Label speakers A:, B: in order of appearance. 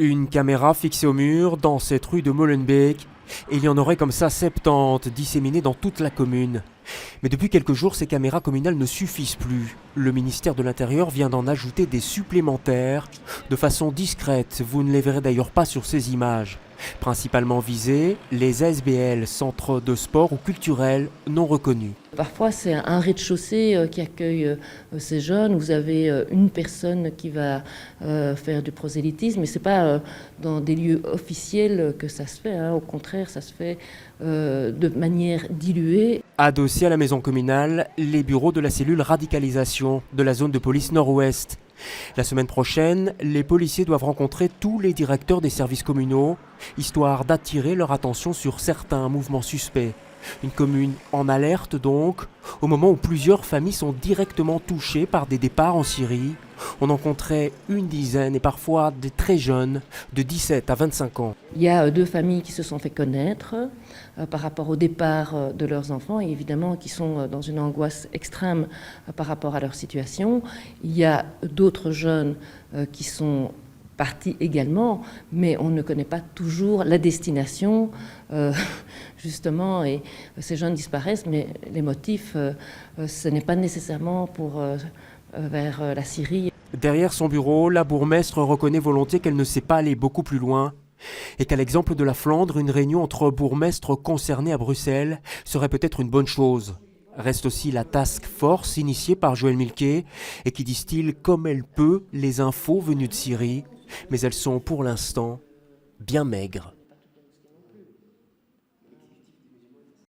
A: Une caméra fixée au mur dans cette rue de Molenbeek, et il y en aurait comme ça 70 disséminées dans toute la commune. Mais depuis quelques jours, ces caméras communales ne suffisent plus. Le ministère de l'Intérieur vient d'en ajouter des supplémentaires, de façon discrète, vous ne les verrez d'ailleurs pas sur ces images. Principalement visés, les ASBL, centres de sport ou culturels non reconnus.
B: Parfois, c'est un rez-de-chaussée qui accueille ces jeunes. Vous avez une personne qui va faire du prosélytisme, mais ce n'est pas dans des lieux officiels que ça se fait. Au contraire, ça se fait de manière diluée.
A: Adossés à la maison communale, les bureaux de la cellule radicalisation de la zone de police nord-ouest. La semaine prochaine, les policiers doivent rencontrer tous les directeurs des services communaux, histoire d'attirer leur attention sur certains mouvements suspects. Une commune en alerte donc, au moment où plusieurs familles sont directement touchées par des départs en Syrie. On en compterait une dizaine et parfois des très jeunes, de 17 à 25 ans.
B: Il y a 2 familles qui se sont fait connaître par rapport au départ de leurs enfants et évidemment qui sont dans une angoisse extrême par rapport à leur situation. Il y a d'autres jeunes qui sont partis également, mais on ne connaît pas toujours la destination, justement, et ces jeunes disparaissent, mais les motifs, ce n'est pas nécessairement vers la Syrie.
A: Derrière son bureau, la bourgmestre reconnaît volontiers qu'elle ne sait pas aller beaucoup plus loin et qu'à l'exemple de la Flandre, une réunion entre bourgmestres concernés à Bruxelles serait peut-être une bonne chose. Reste aussi la task force initiée par Joël Milquet et qui distille comme elle peut les infos venues de Syrie, mais elles sont pour l'instant bien maigres.